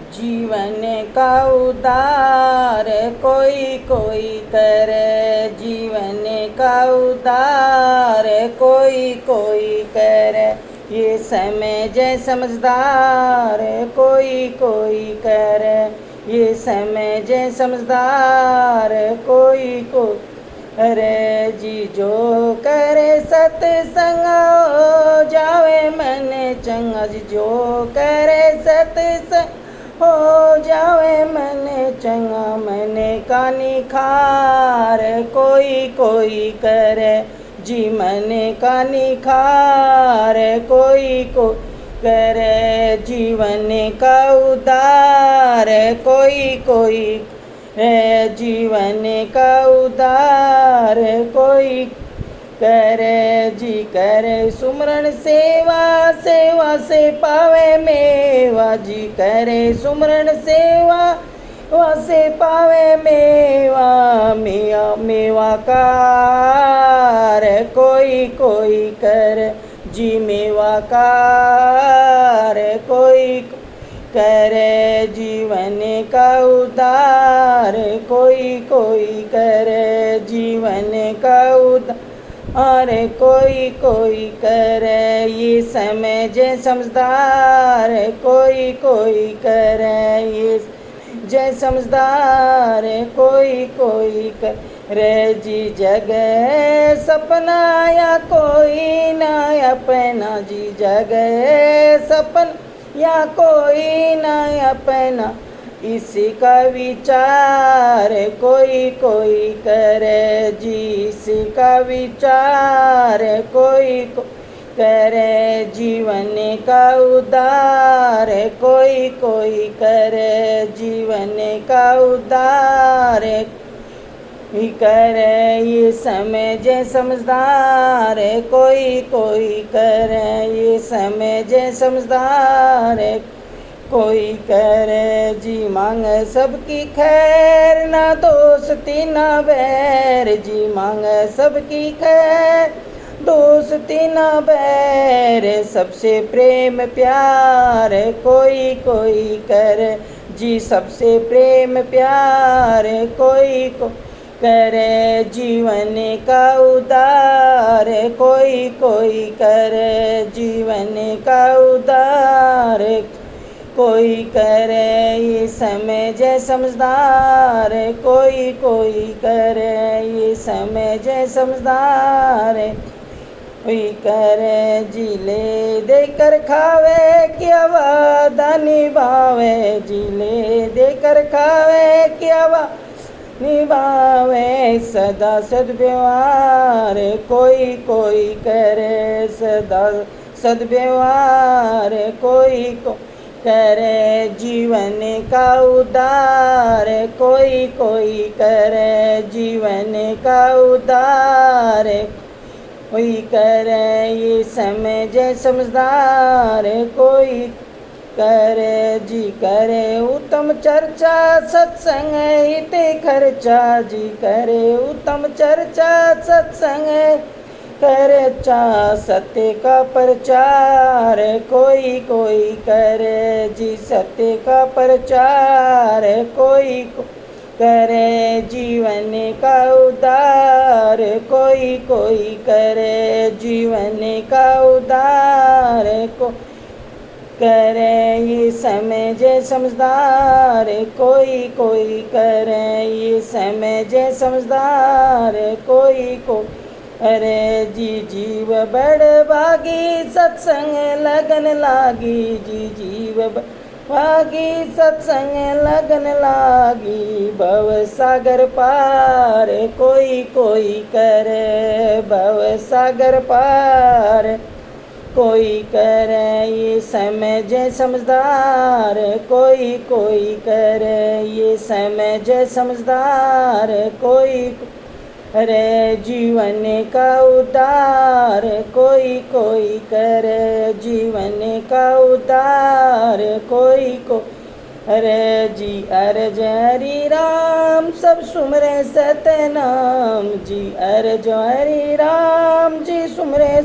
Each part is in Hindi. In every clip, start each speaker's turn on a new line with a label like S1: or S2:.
S1: जीवन का उद्धार कोई कोई करे, जीवन का उद्धार कोई कोई करे। ये समय जय समझदार कोई कोई करे, ये समय जय समझदार कोई कोई अरे जी। जो करे सत्संग हो जावे मन चंगा जी, जो करे सत्संग हो जावे मन चंगा। मन का निखार कोई कोई करे जी, मन का निखार कोई कोई करे। जीवन का उद्धार कोई कोई है, जीवन का उद्धार कोई करे जी। करे सुमरण सेवा, सेवा से पावे मेवा जी। करे सुमरण सेवा, सेवा से पावे मेवा। मेवा कार कोई कोई करे जी, मेवा कार कोई करे। जीवन का उद्धार कोई कोई करे, जीवन का उद्धार कोई कोई करे। ये समय जय समझदार कोई कोई करे, ये जय समझदार कोई कोई करे जी। जगह सपना या कोई ना अपना जी, जगह सपना या कोई ना अपना। इसका विचार कोई कोई करे जी, इसका विचार कोई कोई करे। जीवन का उद्धार कोई कोई करे, जीवन का उद्धार ही करे। ये समय जय समझदार कोई कोई करे, ये समय जय समझदार कोई करे जी। मांगे सबकी खैर ना दोस्ती ना बैर जी, मांगे सबकी खैर दोस्ती ना बैर। सबसे प्रेम प्यार कोई कोई करे जी, सबसे प्रेम प्यार कोई कोई करे। जीवन का उद्धार कोई कोई करे, जीवन का उद्धार कोई करे। ये समय जय समझदार कोई कोई करे, ये समय जय समझदार कोई करे जी। ले देकर खावे क्या वादा निभावे जी, ले देकर खावे क्या वादा निभावे। सदा सद्व्यवहार कोई कोई करे, सदा सद्व्यवहार कोई कोई करे। जीवन का उद्धार कोई कोई करे, जीवन का उद्धार कोई करे। ये समय जय समझदार कोई करे जी। करे उत्तम चर्चा सत्संग हिते खर्चा जी, करे उत्तम चर्चा सत्संग खर्चा। सत्य का प्रचार कोई कोई करे जी, सत्य का प्रचार कोई करे। जीवन का उद्धार कोई कोई करे, जीवन का उद्धार को करे। ये समय जय समझदार कोई कोई करे, ये समय जय समझदार कोई कोई अरे जी। जीव बड़ भागी सत्संग लगन लागी जी, जीव भागी सत्संग लगन लागी। भव सागर पार कोई कोई करे, भव सागर पार कोई करे। ये समय जय समझदार कोई कोई करे, ये समय जय समझदार कोई अरे। जीवन का उद्धार कोई कोई करे, जीवन का उद्धार कोई को अरे जी। अर्ज हरि राम सब सुमरे सतनाम जी, अर्ज हरि राम जी सुमरे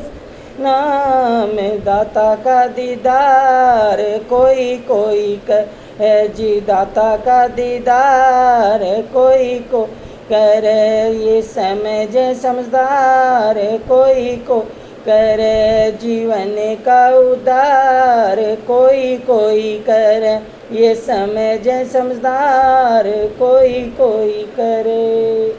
S1: नाम। दाता का दीदार कोई कोई कर है जी दाता का दीदार, कोई को करे ये समझे समझदार, कोई को करे जीवन का उद्धार, कोई कोई करे ये समझे समझदार, कोई कोई करे।